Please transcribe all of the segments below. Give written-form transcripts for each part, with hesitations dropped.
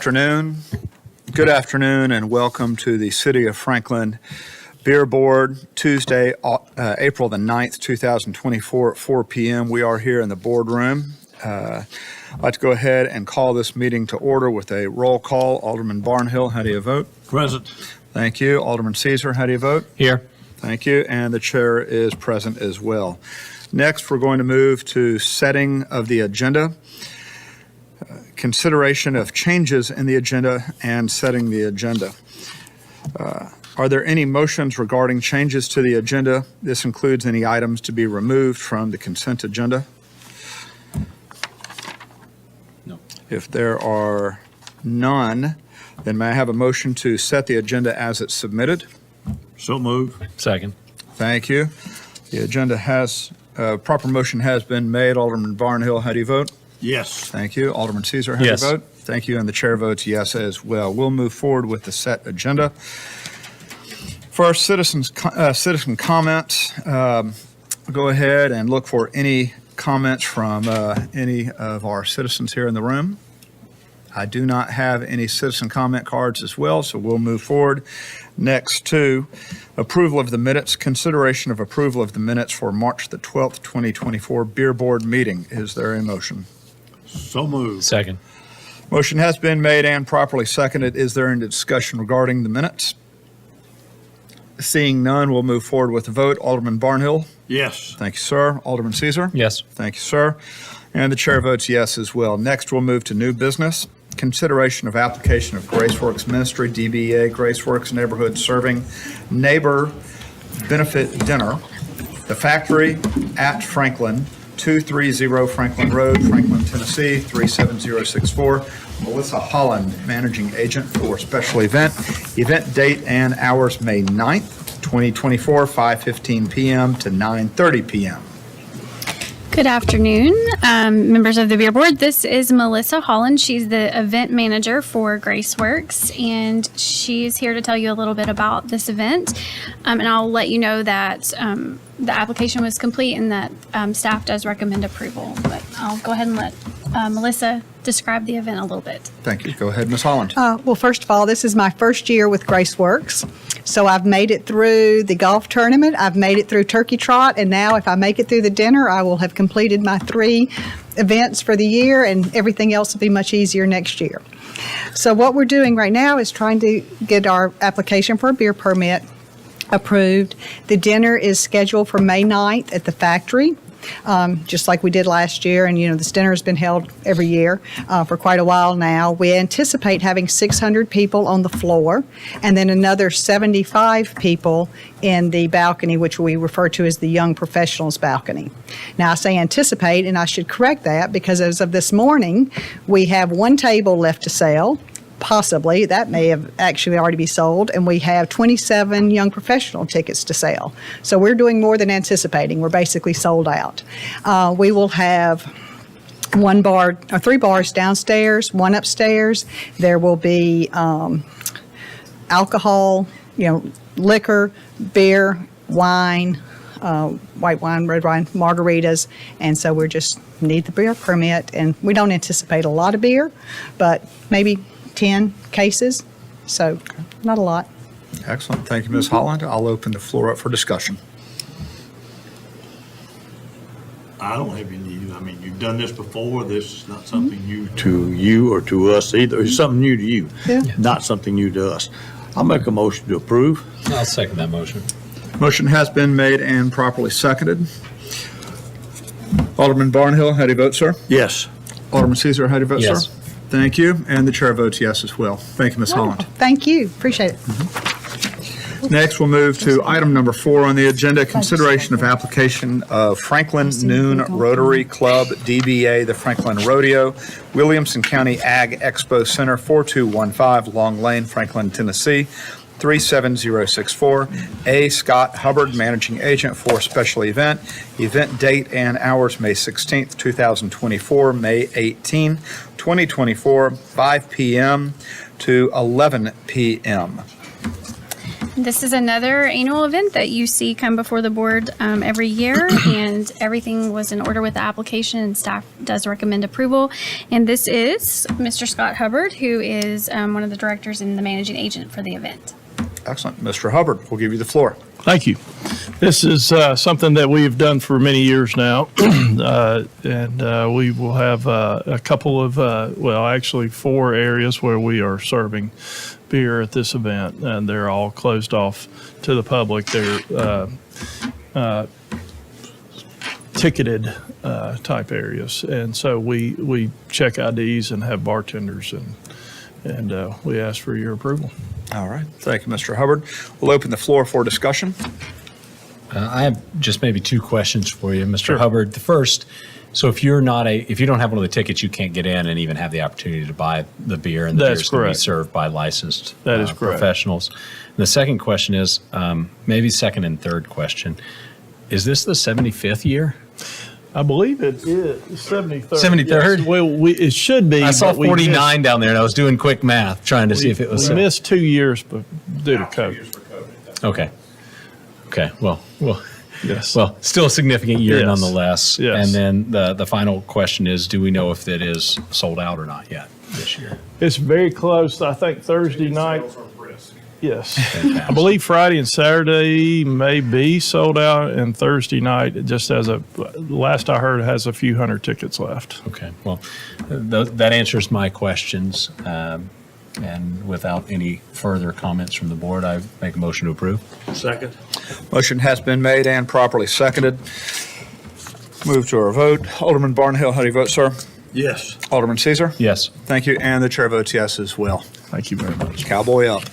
Good afternoon, and welcome to the City of Franklin Beer Board, Tuesday, April the 9th, 2024 at 4 p.m. We are here in the boardroom. I'd like to go ahead and call this meeting to order with a roll call. Alderman Barnhill, how do you vote? Present. Thank you. Alderman Caesar, how do you vote? Here. Thank you. And the chair is present as well. Next, we're going to move to setting of the agenda. Consideration of changes in the agenda and setting the agenda. Are there any motions regarding changes to the agenda? This includes any items to be removed from the consent agenda. No. If there are none, then may I have a motion to set the agenda as it's submitted? So move. Second. Thank you. The agenda has, proper motion has been made. Alderman Barnhill, how do you vote? Yes. Thank you. Alderman Caesar, how do you Yes. vote? Thank you. And the chair votes yes as well. We'll move forward with the set agenda. First, citizen comments. Go ahead and look for any comments from any of our citizens here in the room. I do not have any citizen comment cards as well, so we'll move forward. Next to approval of the minutes, consideration of approval of the minutes for March the 12th, 2024 Beer Board meeting. Is there a motion? So move. Second. Motion has been made and properly seconded. Is there any discussion regarding the minutes? Seeing none, we'll move forward with the vote. Alderman Barnhill? Yes. Thank you, sir. Alderman Caesar? Yes. Thank you, sir. And the chair votes yes as well. Next, we'll move to new business. Consideration of application of GraceWorks Ministry, DBA GraceWorks Neighborhood Serving Neighbor Benefit Dinner, The Factory at Franklin, 230 Franklin Road, Franklin, Tennessee, 37064. Melissa Holland, Managing Agent for Special Event. Event date and hours May 9th, 2024, 5:15 p.m. to 9:30 p.m. Good afternoon, members of the Beer Board. This is Melissa Holland. She's the event manager for GraceWorks, and she's here to tell you a little bit about this event. And I'll let you know that the application was complete and that staff does recommend approval. But I'll go ahead and let Melissa describe the event a little bit. Thank you. Go ahead, Ms. Holland. Well, first of all, this is my first year with GraceWorks. So I've made it through the golf tournament, I've made it through Turkey Trot, and now if I make it through the dinner, I will have completed my 3 events for the year, and everything else will be much easier next year. So what we're doing right now is trying to get our application for a beer permit approved. The dinner is scheduled for May 9th at the factory. Just like we did last year, and this dinner has been held every year for quite a while now. We anticipate having 600 people on the floor, and then another 75 people in the balcony, which we refer to as the Young Professionals balcony. Now, I say anticipate, and I should correct that because as of this morning, we have 1 table left to sell. Possibly, that may have actually already be sold, and we have 27 young professional tickets to sell. So we're doing more than anticipating. We're basically sold out. We will have 1 bar or 3 bars downstairs, 1 upstairs. There will be alcohol, liquor, beer, wine, white wine, red wine, margaritas, and so we just need the beer permit, and we don't anticipate a lot of beer, but maybe 10 cases, so not a lot. Excellent. Thank you, Ms. Holland. I'll open the floor up for discussion. I don't have any, you've done this before. This is not something new to you or to us either. It's something new to you, not something new to us. I'll make a motion to approve. I'll second that motion. Motion has been made and properly seconded. Alderman Barnhill, how do you vote, sir? Yes. Alderman Caesar, how do you vote, Yes. sir? Thank you. And the chair votes yes as well. Thank you, Ms. Holland. Thank you. Appreciate it. Next, we'll move to item number 4 on the agenda, consideration of application of Franklin Noon Rotary Club, DBA The Franklin Rodeo, Williamson County Ag Expo Center, 4215 Long Lane, Franklin, Tennessee, 37064. A. Scott Hubbard, Managing Agent for Special Event. Event date and hours May 16th, 2024, May 18, 2024, 5 p.m. to 11 p.m. This is another annual event that you see come before the board every year, and everything was in order with the application, and staff does recommend approval. And this is Mr. Scott Hubbard, who is one of the directors and the managing agent for the event. Excellent. Mr. Hubbard, we'll give you the floor. Thank you. This is something that we've done for many years now, and we will have a couple of, actually 4 areas where we are serving beer at this event, and they're all closed off to the public. They're ticketed type areas, and so we check IDs and have bartenders, and we ask for your approval. All right. Thank you, Mr. Hubbard. We'll open the floor for discussion. I have just maybe 2 questions for you, Mr. Sure. Hubbard. The first, so if you don't have one of the tickets, you can't get in and even have the opportunity to buy the beer, and the That's beer's going to be correct. served by licensed That is correct. professionals. The second question is, maybe second and third question, is this the 75th year? I believe it is 73rd. 73rd? Yes. Well, it should be. I saw but we 49 down there, and I was doing quick math, trying to see if it was. We missed 2 years due to COVID. Okay. Okay. Well, Yes. Well, still a significant year Yes. nonetheless. Yes. And then the final question is, do we know if it is sold out or not yet this year? It's very close. I think Thursday night. Yes. I believe Friday and Saturday may be sold out, and Thursday night, just last I heard, has a few hundred tickets left. Okay. Well, that answers my questions. And without any further comments from the board, I make a motion to approve. Second. Motion has been made and properly seconded. Move to our vote. Alderman Barnhill, how do you vote, sir? Yes. Alderman Caesar? Yes. Thank you. And the chair votes yes as well. Thank you very much. Cowboy up.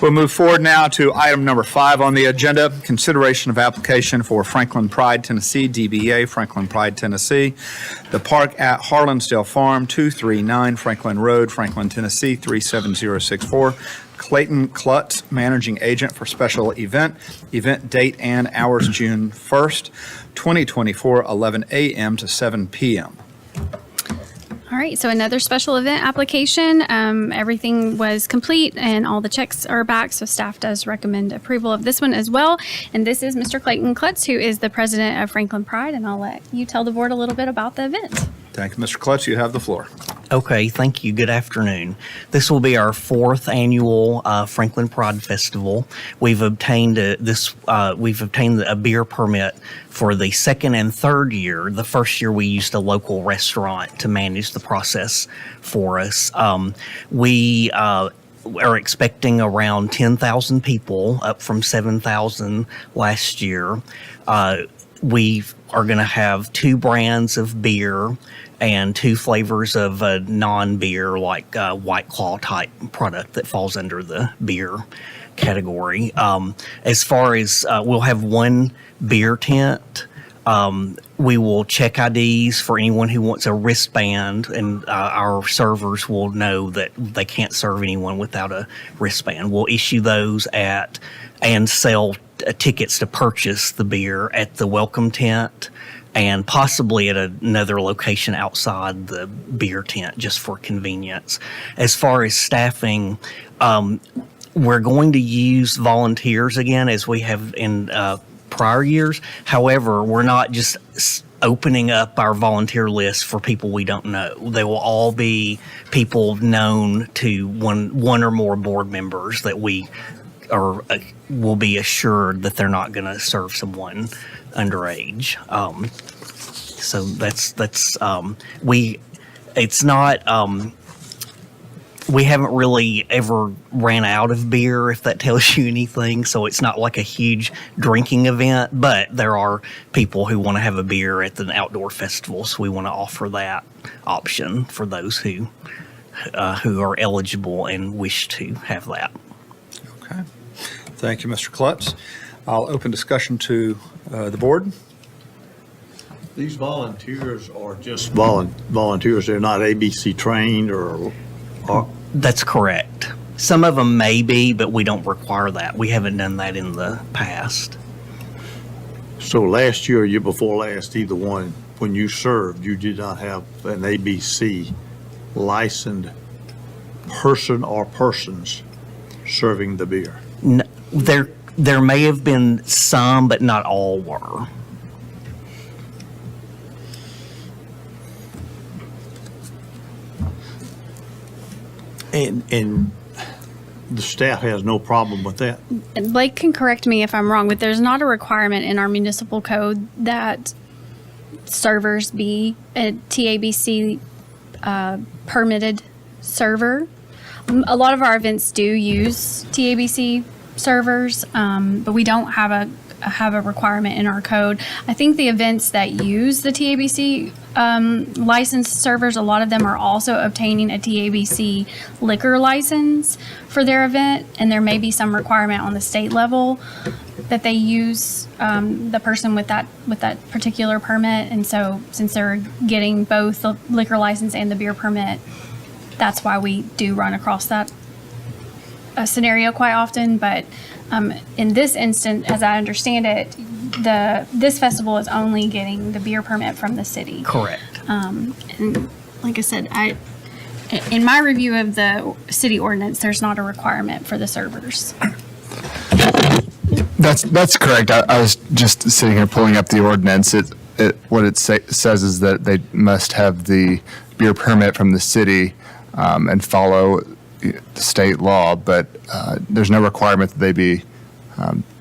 We'll move forward now to item number 5 on the agenda, consideration of application for Franklin Pride, Tennessee, DBA Franklin Pride, Tennessee, the park at Harlansdale Farm, 239 Franklin Road, Franklin, Tennessee, 37064. Clayton Klutz, managing agent for special event. Event date and hours June 1st, 2024, 11 a.m. to 7 p.m. All right, so another special event application. Everything was complete and all the checks are back, so staff does recommend approval of this one as well. And this is Mr. Clayton Klutz, who is the president of Franklin Pride, and I'll let you tell the board a little bit about the event. Thank you, Mr. Klutz. You have the floor. Okay, thank you. Good afternoon. This will be our 4th annual Franklin Pride Festival. We've obtained a beer permit for the 2nd and 3rd year. The first year we used a local restaurant to manage the process for us. We are expecting around 10,000 people, up from 7,000 last year. We are going to have 2 brands of beer and 2 flavors of non-beer, like White Claw type product that falls under the beer category. As far as we'll have 1 beer tent. We will check IDs for anyone who wants a wristband, and our servers will know that they can't serve anyone without a wristband. We'll issue those and sell tickets to purchase the beer at the welcome tent and possibly at another location outside the beer tent just for convenience. As far as staffing, we're going to use volunteers again as we have in prior years. However, we're not just opening up our volunteer list for people we don't know. They will all be people known to one or more board members that we will be assured that they're not going to serve someone underage. So we haven't really ever ran out of beer, if that tells you anything. So it's not like a huge drinking event, but there are people who want to have a beer at the outdoor festival. So we want to offer that option for those who are eligible and wish to have that. Okay. Thank you, Mr. Klutz. I'll open discussion to the board. These volunteers are just volunteers. They're not ABC trained or That's correct. Some of them may be, but we don't require that. We haven't done that in the past. So last year, year before last, either one, when you served, you did not have an ABC licensed person or persons serving the beer? There may have been some, but not all were. And the staff has no problem with that? And Blake can correct me if I'm wrong, but there's not a requirement in our municipal code that servers be a TABC permitted server. A lot of our events do use TABC servers, but we don't have a requirement in our code. I think the events that use the TABC licensed servers, a lot of them are also obtaining a TABC liquor license for their event, and there may be some requirement on the state level that they use the person with that particular permit. And so, since they're getting both the liquor license and the beer permit, that's why we do run across that scenario quite often. But in this instance, as I understand it, this festival is only getting the beer permit from the city. Correct. And like I said, in my review of the city ordinance, there's not a requirement for the servers. That's correct. I was just sitting here pulling up the ordinance. What it says is that they must have the beer permit from the city and follow the state law, but there's no requirement that they be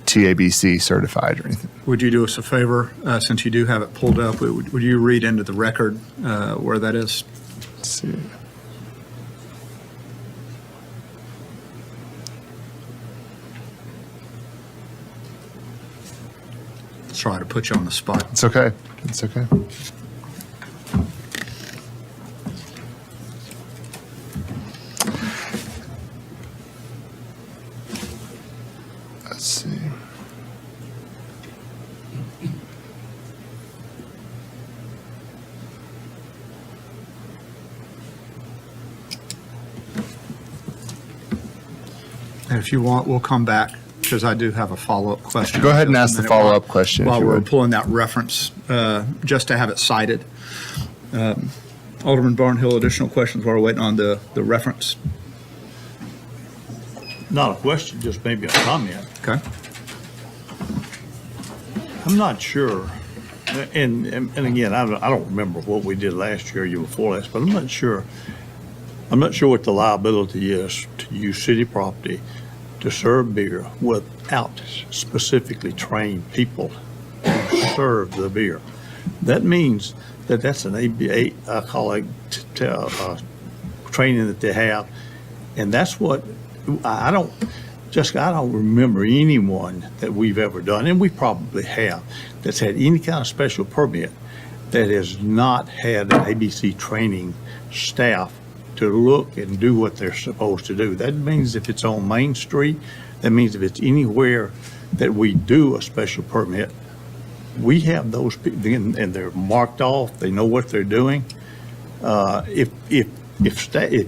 TABC certified or anything. Would you do us a favor, since you do have it pulled up, would you read into the record where that is? Let's see. Sorry to put you on the spot. It's okay. It's okay. Let's see. And if you want, we'll come back, because I do have a follow-up question. Go ahead and ask the In a minute follow-up question, if While you we're would. pulling that reference, just to have it cited. Alderman Barnhill, additional questions while we're waiting on the reference? Not a question, just maybe a comment. Okay. I'm not sure, and again, I don't remember what we did last year, or year before last, but I'm not sure what the liability is to use city property to serve beer without specifically trained people to serve the beer. That means that's an ABA, I call it, training that they have, and that's what, I don't remember anyone that we've ever done, and we probably have, that's had any kind of special permit that has not had an ABC training staff to look and do what they're supposed to do. That means if it's on Main Street, that means if it's anywhere that we do a special permit, we have those people, and they're marked off, they know what they're doing. If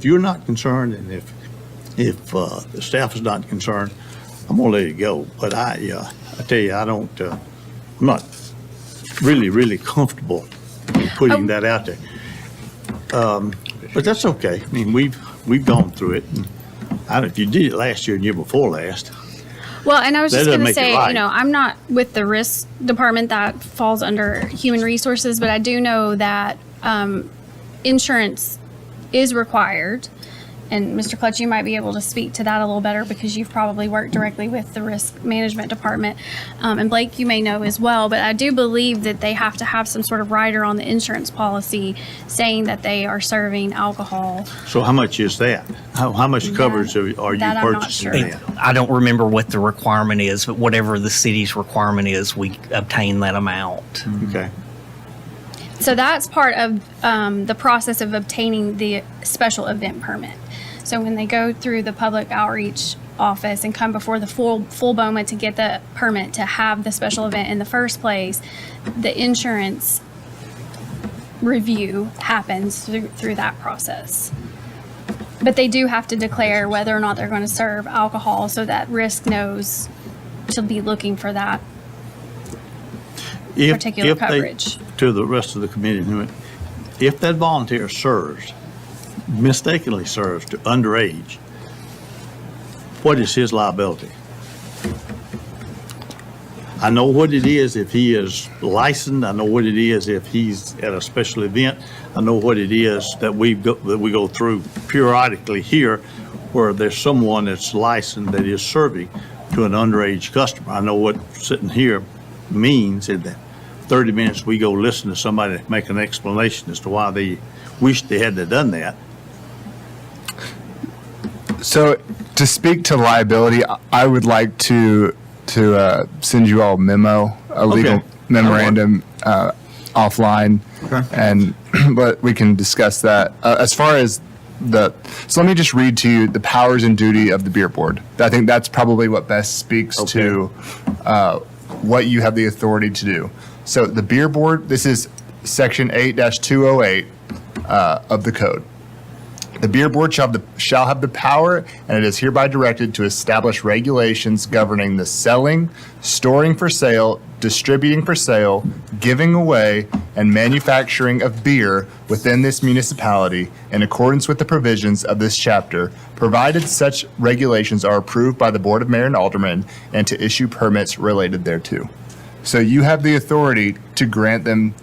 you're not concerned, and if the staff is not concerned, I'm gonna let it go. But I tell you, I'm not really comfortable putting that out there. But that's okay. I mean, we've gone through it. And if you did it last year and year before last, Well, and I was That just doesn't going to make it say, right. I'm not with the risk department, that falls under human resources, but I do know that insurance is required. And Mr. Clutch, you might be able to speak to that a little better because you've probably worked directly with the risk management department. And Blake, you may know as well, but I do believe that they have to have some sort of rider on the insurance policy saying that they are serving alcohol. so how much is that? How much coverage are you that I'm not purchasing sure. then? I don't remember what the requirement is, but whatever the city's requirement is, we obtain that amount. Okay. So that's part of the process of obtaining the special event permit. So when they go through the public outreach office and come before the full BOMA to get the permit to have the special event in the first place, the insurance review happens through that process. But they do have to declare whether or not they're going to serve alcohol, so that risk knows to be looking for that particular If they- coverage. To the rest of the committee, if that volunteer serves mistakenly serves to underage, what is his liability? I know what it is if he is licensed. I know what it is if he's at a special event. I know what it is that we go through periodically here, where there's someone that's licensed that is serving to an underage customer. I know what sitting here means in that 30 minutes we go listen to somebody make an explanation as to why they wish they hadn't done that. So to speak to liability, I would like to send you all a memo, a legal Okay. memorandum offline, Okay. and but we can discuss that. As far as so let me just read to you the powers and duty of the beer board. I think that's probably what best speaks to what you have the authority to do. So the beer board, this is section 8-208 of the code. The beer board shall have the power, and it is hereby directed to establish regulations governing the selling, storing for sale, distributing for sale, giving away, and manufacturing of beer within this municipality in accordance with the provisions of this chapter, provided such regulations are approved by the Board of Mayor and Aldermen, and to issue permits related thereto. So you have the authority to grant them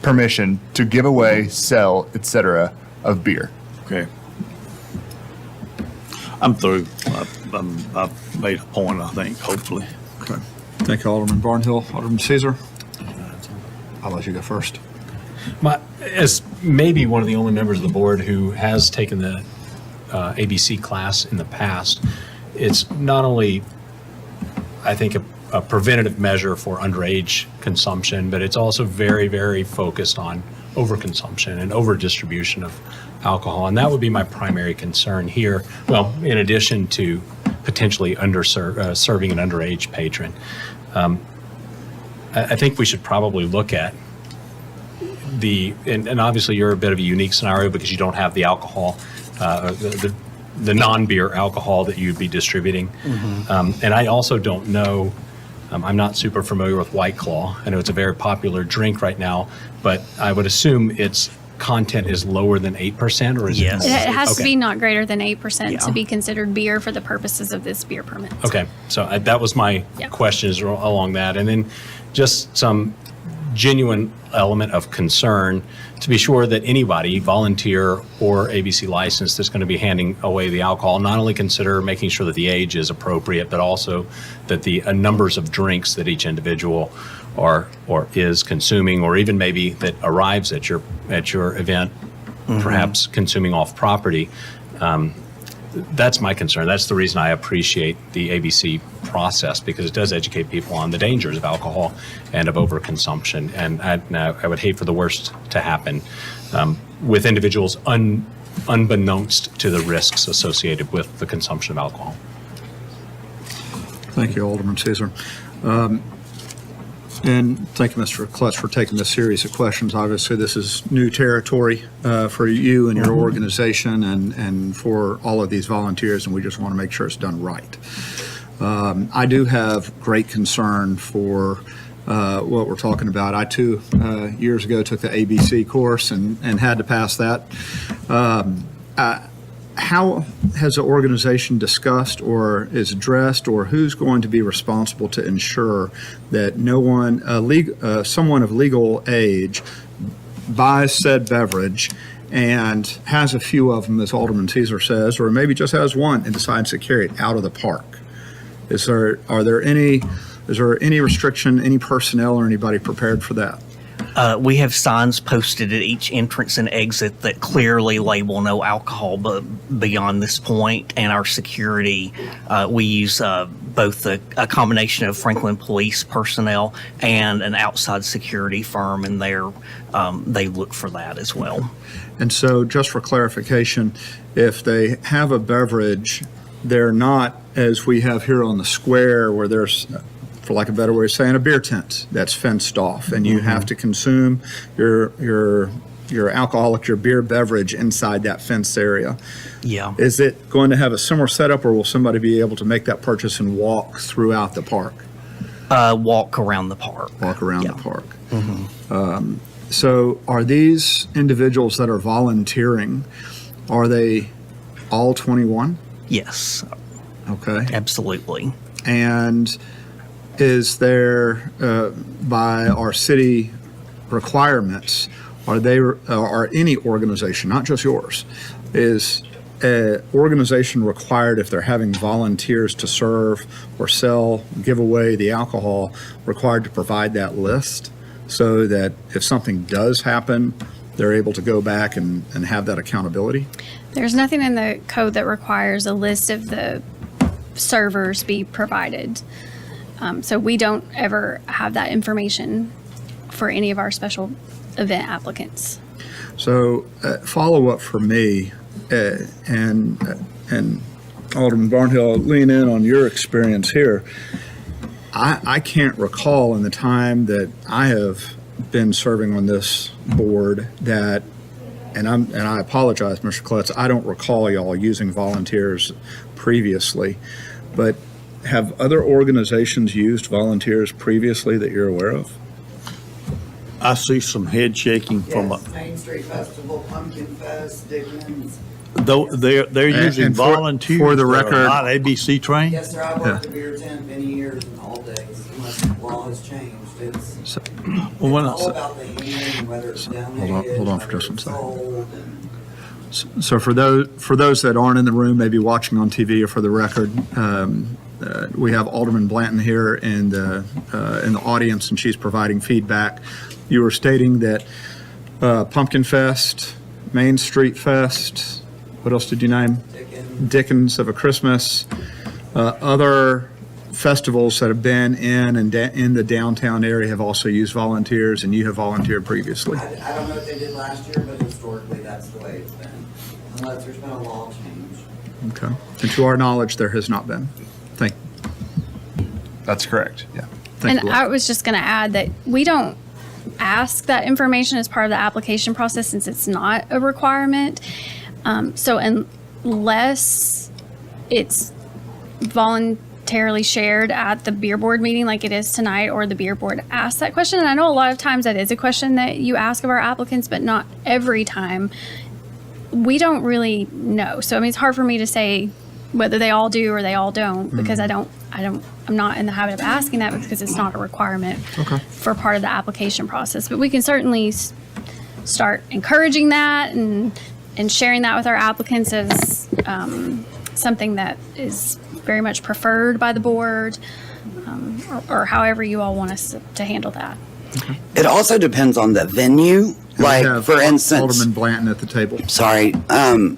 permission to give away, sell, etc., of beer. Okay. I'm through. I've made a point, I think, hopefully. Okay. Thank you, Alderman Barnhill. Alderman Caesar? I'll let you go first. As maybe one of the only members of the board who has taken the ABC class in the past, it's not only, I think, a preventative measure for underage consumption, but it's also very, very focused on overconsumption and overdistribution of alcohol. And that would be my primary concern here. Well, in addition to potentially serving an underage patron. I think we should probably look at and obviously you're a bit of a unique scenario because you don't have the alcohol, the non-beer alcohol that you'd be distributing. And I also don't know, I'm not super familiar with White Claw. I know it's a very popular drink right now, but I would assume its content is lower than 8%, or is Yes. it? It has to Okay. be not greater than 8% Yeah. to be considered beer for the purposes of this beer permit. Okay, so that was my Yeah. questions along that. And then just some genuine element of concern to be sure that anybody, volunteer or ABC licensed, that's going to be handing away the alcohol, not only consider making sure that the age is appropriate, but also that the numbers of drinks that each individual or is consuming, or even maybe that arrives at your event, perhaps consuming off property. That's my concern. That's the reason I appreciate the ABC process, because it does educate people on the dangers of alcohol and of overconsumption. And I would hate for the worst to happen with individuals unbeknownst to the risks associated with the consumption of alcohol. Thank you, Alderman Caesar. And thank you, Mr. Klutz, for taking this series of questions. Obviously, this is new territory for you and your organization and for all of these volunteers, and we just want to make sure it's done right. I do have great concern for what we're talking about. I, too, years ago took the ABC course and had to pass that. How has the organization discussed or is addressed, or who's going to be responsible to ensure that no one, someone of legal age buys said beverage and has a few of them, as Alderman Caesar says, or maybe just has one and decides to carry it out of the park? Is there any restriction, any personnel or anybody prepared for that? We have signs posted at each entrance and exit that clearly label no alcohol but beyond this point. And our security, we use both a combination of Franklin Police personnel and an outside security firm, and they look for that as well. And so, just for clarification, if they have a beverage, they're not, as we have here on the square, where there's, for lack of a better way of saying, a beer tent that's fenced off, and you have to consume your alcoholic, your beer beverage inside that fenced area. Yeah. Is it going to have a similar setup, or will somebody be able to make that purchase and walk throughout the park? Walk around the park. Walk around Yeah. the park. So are these individuals that are volunteering, are they all 21? Yes, Okay. absolutely. And is there, by our city requirements, are any organization, not just yours, is an organization required if they're having volunteers to serve or sell, give away the alcohol, required to provide that list so that if something does happen, they're able to go back and have that accountability? There's nothing in the code that requires a list of the servers be provided. So we don't ever have that information for any of our special event applicants. So follow up for me, and Alderman Barnhill, lean in on your experience here. I can't recall in the time that I have been serving on this board that, and I apologize, Mr. Klutz, I don't recall y'all using volunteers previously, but have other organizations used volunteers previously that you're aware of? I see some head shaking from, Yes, Main Street Festival, Pumpkin Fest, Dickens. though they're using and for volunteers the that are record- not ABC trained? Yes, sir, I've worked a beer tent many years and all days, unless the law has changed. It's Well, when I- all about the handling, whether it's donated. hold on for whether just one it's second. sold, and So for those that aren't in the room, maybe watching on TV or for the record, we have Alderman Blanton here in the audience, and she's providing feedback. You were stating that Pumpkin Fest, Main Street Fest, what else did you name? Dickens of a Christmas, other festivals that have been in the downtown area have also used volunteers, and you have volunteered previously. I don't know what they did last year, but historically, that's the way it's been, unless there's been a law change. Okay. And to our knowledge, there has not been. Thank That's correct, yeah. thank And you. I was just going to add that we don't ask that information as part of the application process since it's not a requirement. So unless it's voluntarily shared at the beer board meeting like it is tonight, or the beer board asks that question, and I know a lot of times that is a question that you ask of our applicants, but not every time, we don't really know. So I mean, it's hard for me to say whether they all do or they all don't, because I'm not in the habit of asking that because it's not a requirement for part of the application process. But we can certainly start encouraging that and sharing that with our applicants as something that is very much preferred by the board, or however you all want us to handle that. It also depends on the venue. We Like, have for instance, Alderman Blanton at the table. sorry,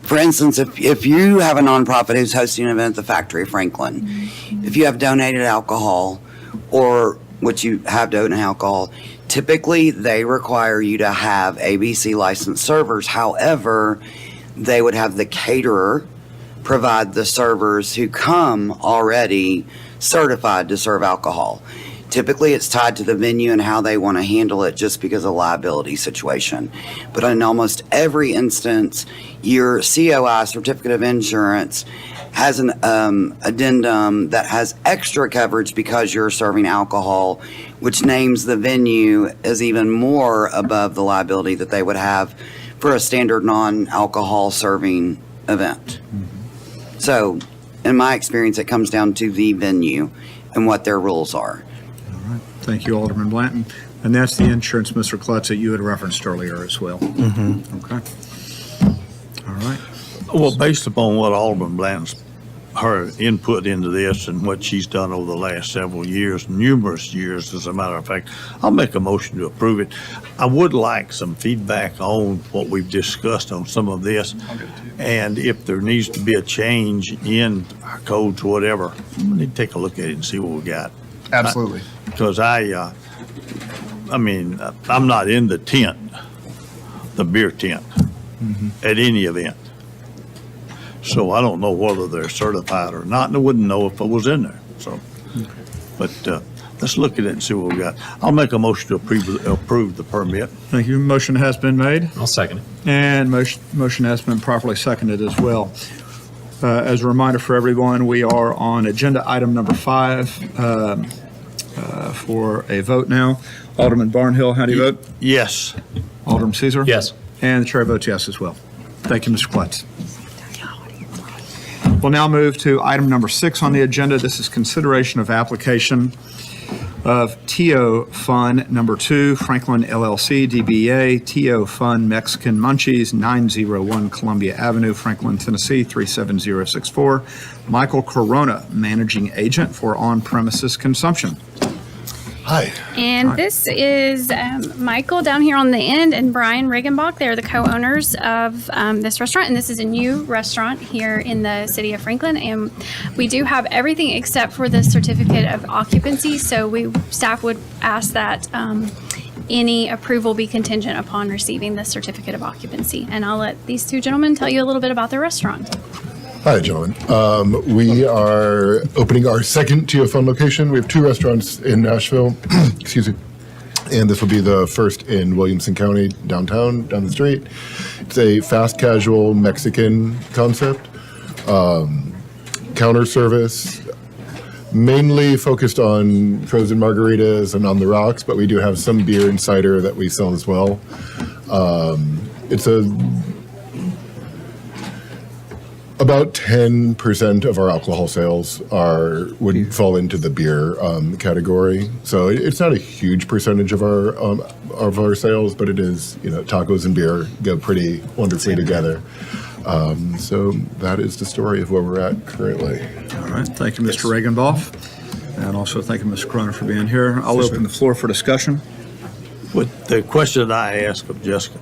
for instance, if you have a nonprofit who's hosting an event at the Factory Franklin, if you have donated alcohol, or what you have donated alcohol, typically they require you to have ABC licensed servers. However, they would have the caterer provide the servers who come already certified to serve alcohol. Typically, it's tied to the venue and how they want to handle it just because of liability situation. But in almost every instance, your COI, Certificate of Insurance, has an addendum that has extra coverage because you're serving alcohol, which names the venue as even more above the liability that they would have for a standard non-alcohol serving event. So, in my experience, it comes down to the venue and what their rules are. Thank you, Alderman Blanton. And that's the insurance, Mr. Klutz, that you had referenced earlier as well. Okay. All right. Well, based upon what Alderman Blanton's, her input into this and what she's done over the last several years, numerous years, as a matter of fact, I'll make a motion to approve it. I would like some feedback on what we've discussed on some of this. And if there needs to be a change in our codes or whatever, we need to take a look at it and see what we got. Absolutely. Because I'm not in the tent, the beer tent, at any event. So I don't know whether they're certified or not, and I wouldn't know if I was in there, so. But let's look at it and see what we got. I'll make a motion to approve the permit. Thank you. Motion has been made, I'll second it. and motion has been properly seconded as well. As a reminder for everyone, we are on agenda item number 5 for a vote now. Alderman Barnhill, how do you vote? Yes. Alderman Caesar? Yes. And the chair votes yes as well. Thank you, Mr. Klutz. We'll now move to item number 6 on the agenda. This is consideration of application of TO Fund Number 2, Franklin LLC, DBA, TO Fund Mexican Munchies, 901 Columbia Avenue, Franklin, Tennessee, 37064. Michael Corona, Managing Agent for On-Premises Consumption. Hi. And this is Michael down here on the end and Brian Riggenbach. They're the co-owners of this restaurant. And this is a new restaurant here in the city of Franklin. And we do have everything except for the certificate of occupancy. So staff would ask that any approval be contingent upon receiving the certificate of occupancy. And I'll let these two gentlemen tell you a little bit about their restaurant. Hi, gentlemen. We are opening our second TO Fund location. We have 2 restaurants in Nashville, excuse me, and this will be the first in Williamson County, downtown, down the street. It's a fast casual Mexican concept, counter service, mainly focused on frozen margaritas and on the rocks, but we do have some beer and cider that we sell as well. It's about 10% of our alcohol sales would fall into the beer category. So it's not a huge percentage of our sales, but it is, tacos and beer go pretty wonderfully together. So that is the story of where we're at currently. All right, thank you, Mr. Regenboff. And also thank you, Mr. Croner, for being here. I'll open the floor for discussion. With the question that I asked of Jessica,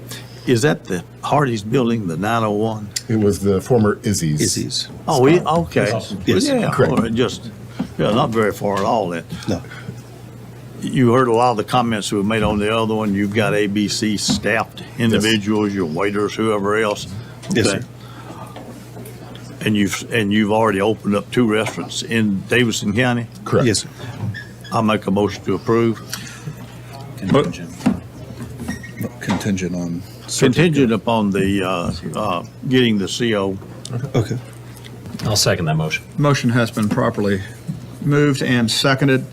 is that the Hardee's building, the 901? It was the former Izzy's. Izzy's. Oh, okay. Yes, Yeah, correct. all right, not very far at all then. No. You heard a lot of the comments we made on the other one. You've got ABC staffed individuals, your waiters, whoever else. Yes, Okay. sir. And you've already opened up 2 restaurants in Davidson County? Correct. Yes, sir. I'll make a motion to approve. Contingent on. Contingent upon the, getting the CO. Okay. I'll second that motion. Motion has been properly moved and seconded.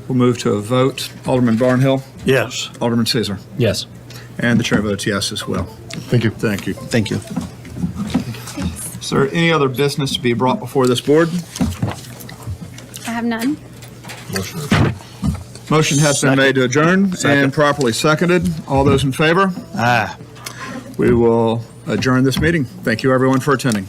We'll move to a vote. Alderman Barnhill, Yes. Alderman Caesar, Yes. and the chair votes yes as well. Thank you. Thank you. Thank you. Is there any other business to be brought before this board? I have none. Motion has been made to adjourn and properly seconded. All those in favor? Aye. We will adjourn this meeting. Thank you, everyone, for attending.